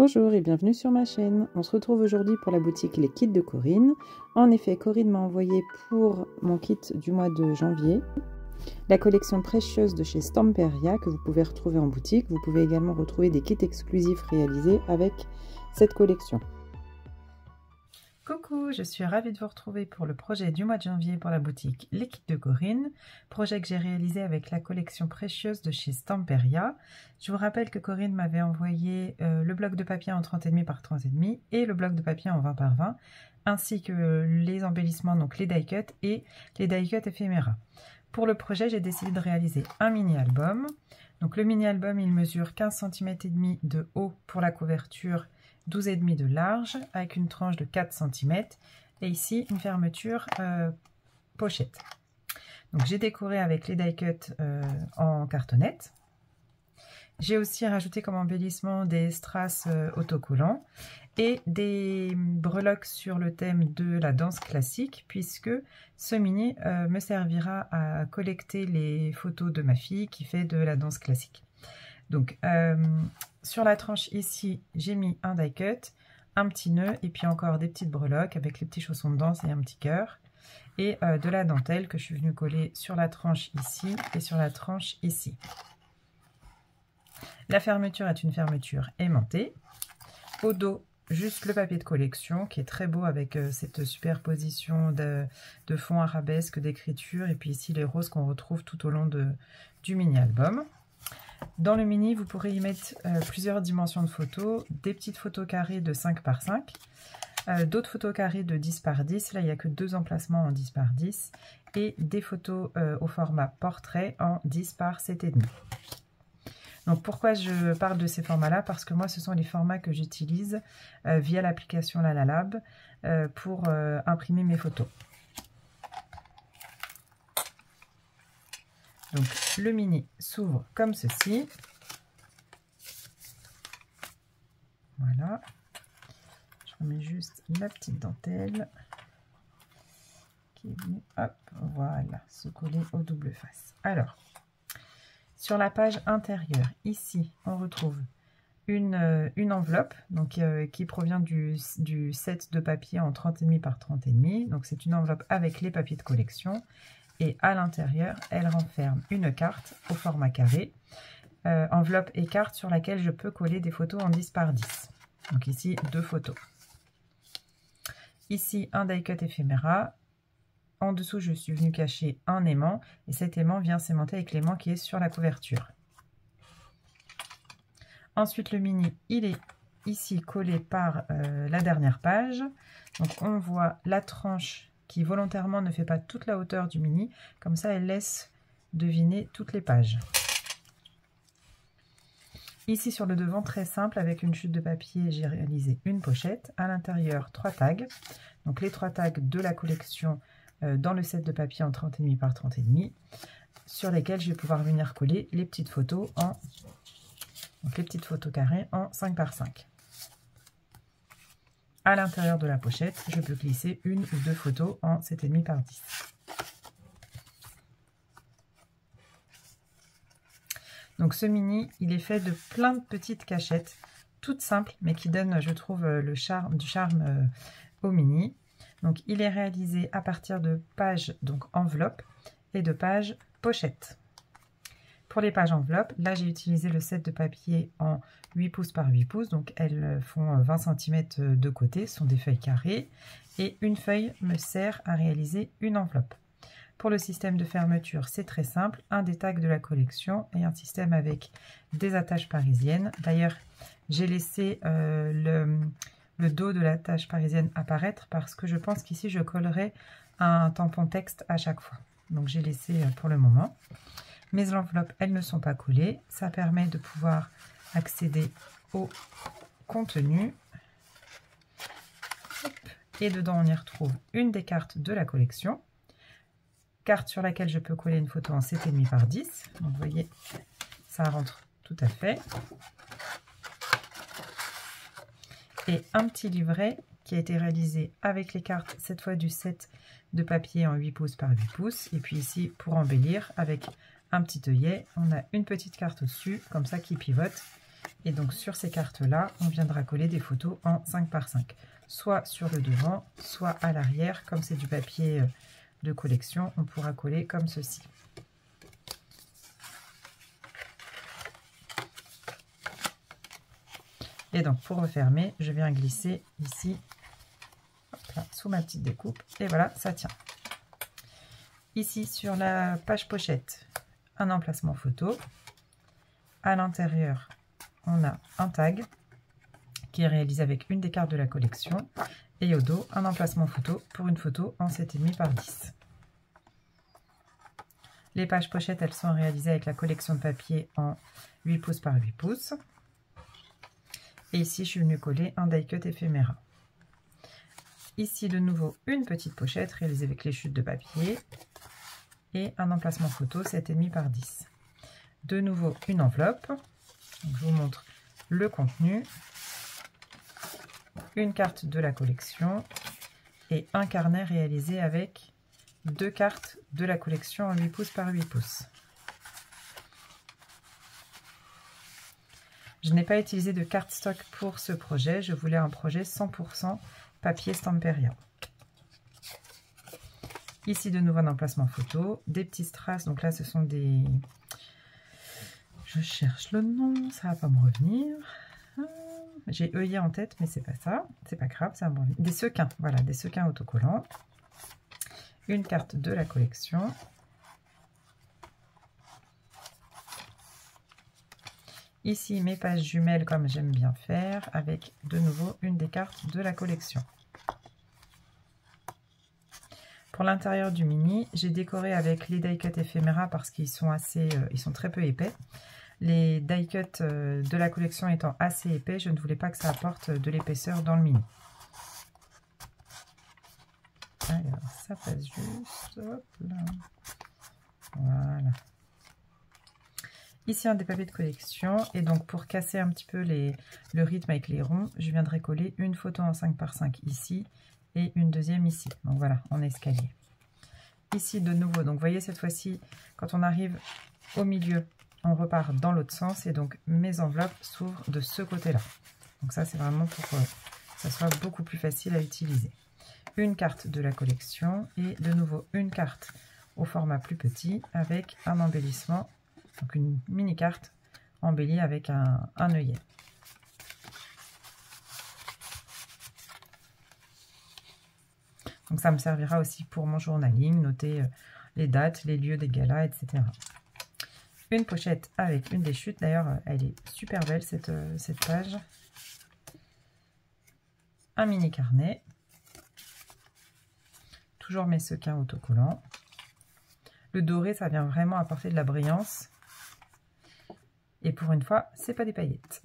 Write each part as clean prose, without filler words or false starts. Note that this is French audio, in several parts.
Bonjour et bienvenue sur ma chaîne. On se retrouve aujourd'hui pour la boutique Les Kits de Corinne. En effet, Corinne m'a envoyé pour mon kit du mois de janvier la collection précieuse de chez Stamperia que vous pouvez retrouver en boutique. Vous pouvez également retrouver des kits exclusifs réalisés avec cette collection. Coucou, je suis ravie de vous retrouver pour le projet du mois de janvier pour la boutique Les Kits de Corinne, projet que j'ai réalisé avec la collection précieuse de chez Stamperia. Je vous rappelle que Corinne m'avait envoyé le bloc de papier en 30,5 par 30,5 et le bloc de papier en 20 par 20, ainsi que les embellissements, donc les die cuts et les die cuts éphéméra. Pour le projet, j'ai décidé de réaliser un mini-album. Donc le mini-album, il mesure 15,5 cm de haut pour la couverture, 12,5 de large avec une tranche de 4 cm et ici une fermeture pochette. Donc j'ai décoré avec les die cuts en cartonnette. J'ai aussi rajouté comme embellissement des strass autocollants et des breloques sur le thème de la danse classique, puisque ce mini me servira à collecter les photos de ma fille qui fait de la danse classique. Donc sur la tranche ici, j'ai mis un die cut, un petit nœud et puis encore des petites breloques avec les petits chaussons de danse et un petit cœur. Et de la dentelle que je suis venue coller sur la tranche ici et sur la tranche ici. La fermeture est une fermeture aimantée. Au dos, juste le papier de collection qui est très beau avec cette superposition de fond arabesque, d'écriture et puis ici les roses qu'on retrouve tout au long du mini-album. Dans le mini, vous pourrez y mettre plusieurs dimensions de photos, des petites photos carrées de 5 par 5, d'autres photos carrées de 10 par 10, là il n'y a que 2 emplacements en 10 par 10, et des photos au format portrait en 10 par 7,5. Donc pourquoi je parle de ces formats-là? Parce que moi ce sont les formats que j'utilise via l'application Lalalab pour imprimer mes photos. Donc le mini s'ouvre comme ceci. Voilà. Je remets juste la petite dentelle qui est venue, hop, voilà, se coller au double face. Alors, sur la page intérieure, ici, on retrouve une enveloppe donc, qui provient du set de papier en 30,5 par 30,5. Donc c'est une enveloppe avec les papiers de collection. Et à l'intérieur, elle renferme une carte au format carré, enveloppe et carte sur laquelle je peux coller des photos en 10 par 10. Donc ici, 2 photos. Ici, un die cut éphéméra. En dessous, je suis venue cacher un aimant et cet aimant vient s'aimanter avec l'aimant qui est sur la couverture. Ensuite, le mini, il est ici collé par la dernière page. Donc on voit la tranche qui volontairement ne fait pas toute la hauteur du mini, comme ça elle laisse deviner toutes les pages. Ici sur le devant, très simple, avec une chute de papier, j'ai réalisé une pochette. À l'intérieur, 3 tags, donc les 3 tags de la collection dans le set de papier en 30,5 par 30,5, sur lesquels je vais pouvoir venir coller les petites photos carrées en 5 par 5. À l'intérieur de la pochette, je peux glisser une ou 2 photos en 7,5 par 10. Donc ce mini, il est fait de plein de petites cachettes, toutes simples, mais qui donnent, je trouve, du charme au mini. Donc il est réalisé à partir de pages donc enveloppe et de pages pochette. Pour les pages enveloppe, là j'ai utilisé le set de papier en 8 pouces par 8 pouces, donc elles font 20 cm de côté, ce sont des feuilles carrées, et une feuille me sert à réaliser une enveloppe. Pour le système de fermeture, c'est très simple, un des tags de la collection et un système avec des attaches parisiennes. D'ailleurs, j'ai laissé le dos de l'attache parisienne apparaître parce que je pense qu'ici je collerai un tampon texte à chaque fois. Donc j'ai laissé pour le moment. Mes enveloppes, elles ne sont pas collées. Ça permet de pouvoir accéder au contenu. Et dedans, on y retrouve une des cartes de la collection. Carte sur laquelle je peux coller une photo en 7,5 par 10. Donc, vous voyez, ça rentre tout à fait. Et un petit livret qui a été réalisé avec les cartes, cette fois du set de papier en 8 pouces par 8 pouces. Et puis ici, pour embellir, avec un petit œillet, on a une petite carte au-dessus, comme ça, qui pivote Et donc sur ces cartes-là, on viendra coller des photos en 5 par 5. Soit sur le devant, soit à l'arrière. Comme c'est du papier de collection, on pourra coller comme ceci. Et donc pour refermer, je viens glisser ici, hop là, sous ma petite découpe. Et voilà, ça tient. Ici sur la page pochette, un emplacement photo. À l'intérieur, on a un tag qui est réalisé avec une des cartes de la collection. Et au dos, un emplacement photo pour une photo en 7,5 par 10. Les pages pochettes, elles sont réalisées avec la collection de papier en 8 pouces par 8 pouces. Et ici, je suis venue coller un die cut éphéméra. Ici, de nouveau, une petite pochette réalisée avec les chutes de papier. Et un emplacement photo 7,5 par 10. De nouveau, une enveloppe. Donc, je vous montre le contenu. Une carte de la collection. Et un carnet réalisé avec 2 cartes de la collection en 8 pouces par 8 pouces. Je n'ai pas utilisé de carte stock pour ce projet. Je voulais un projet 100% papier Stamperia. Ici, de nouveau, un emplacement photo. Des petits strass. Donc là, ce sont des... Je cherche le nom. Ça ne va pas me revenir. J'ai œillet en tête, mais c'est pas ça. C'est pas grave, ça va me revenir. Des sequins. Voilà, des sequins autocollants. Une carte de la collection. Ici, mes pages jumelles, comme j'aime bien faire, avec de nouveau une des cartes de la collection. Pour l'intérieur du mini, j'ai décoré avec les die cut éphéméra parce qu'ils sont ils sont très peu épais. Les die cut de la collection étant assez épais, je ne voulais pas que ça apporte de l'épaisseur dans le mini. Alors, ça passe juste. Hop là. Voilà. Ici, un des papiers de collection. Et donc, pour casser un petit peu le rythme avec les ronds, je viendrai coller une photo en 5 par 5 ici et une deuxième ici. Donc voilà, en escalier. Ici, de nouveau, donc vous voyez cette fois-ci, quand on arrive au milieu, on repart dans l'autre sens. Et donc, mes enveloppes s'ouvrent de ce côté-là. Donc ça, c'est vraiment pour que ça soit beaucoup plus facile à utiliser. Une carte de la collection et de nouveau une carte au format plus petit avec un embellissement. Donc une mini carte embellie avec un œillet. Donc ça me servira aussi pour mon journaling, noter les dates, les lieux des galas, etc. Une pochette avec une des chutes. D'ailleurs, elle est super belle cette page. Un mini carnet. Toujours mes sequins autocollants. Le doré, ça vient vraiment apporter de la brillance. Et pour une fois, c'est pas des paillettes.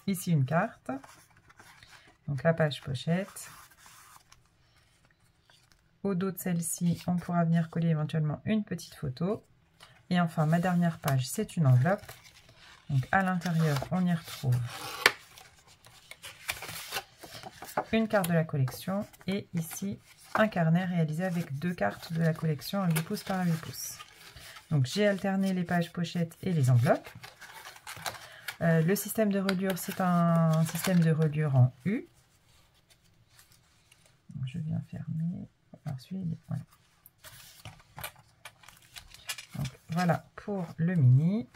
Ici, une carte. Donc, la page pochette. Au dos de celle-ci, on pourra venir coller éventuellement une petite photo. Et enfin, ma dernière page, c'est une enveloppe. Donc, à l'intérieur, on y retrouve une carte de la collection. Et ici, un carnet réalisé avec 2 cartes de la collection en 8 pouces par 8 pouces. Donc j'ai alterné les pages pochettes et les enveloppes. Le système de reliure, c'est un système de reliure en U. Donc, je viens fermer. Alors celui-là, ouais. Donc voilà pour le mini.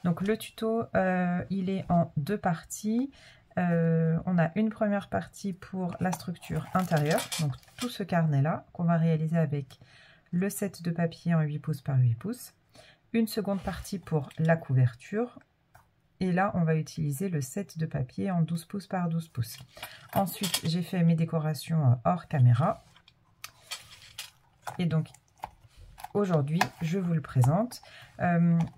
Donc le tuto, il est en 2 parties. On a une première partie pour la structure intérieure, donc tout ce carnet-là qu'on va réaliser avec le set de papier en 8 pouces par 8 pouces. Une seconde partie pour la couverture. Et là, on va utiliser le set de papier en 12 pouces par 12 pouces. Ensuite, j'ai fait mes décorations hors caméra. Et donc, aujourd'hui, je vous le présente.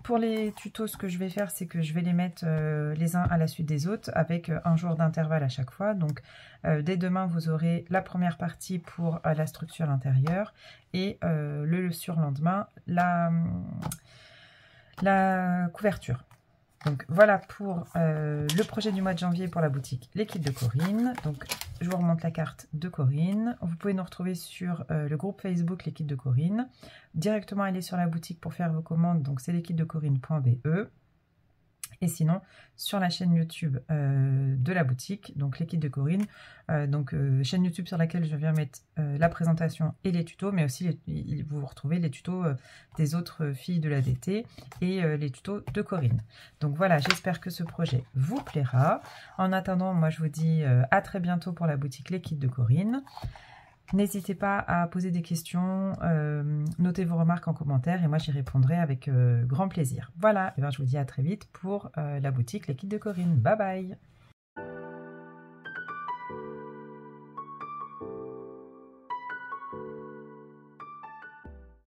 Pour les tutos, ce que je vais faire, c'est que je vais les mettre les uns à la suite des autres avec un jour d'intervalle à chaque fois. Donc, dès demain, vous aurez la première partie pour la structure intérieure et le surlendemain, la couverture. Donc voilà pour le projet du mois de janvier pour la boutique Les Kits de Corinne. Donc je vous remonte la carte de Corinne. Vous pouvez nous retrouver sur le groupe Facebook Les Kits de Corinne. Directement aller sur la boutique pour faire vos commandes, donc c'est leskitsdecorinne.be. Et sinon, sur la chaîne YouTube de la boutique, donc Les Kits de Corinne, chaîne YouTube sur laquelle je viens mettre la présentation et les tutos, mais aussi vous retrouvez les tutos des autres filles de la DT et les tutos de Corinne. Donc voilà, j'espère que ce projet vous plaira. En attendant, moi je vous dis à très bientôt pour la boutique Les Kits de Corinne. N'hésitez pas à poser des questions, notez vos remarques en commentaire et moi j'y répondrai avec grand plaisir. Voilà, et bien, je vous dis à très vite pour la boutique Les Kits de Corinne. Bye bye!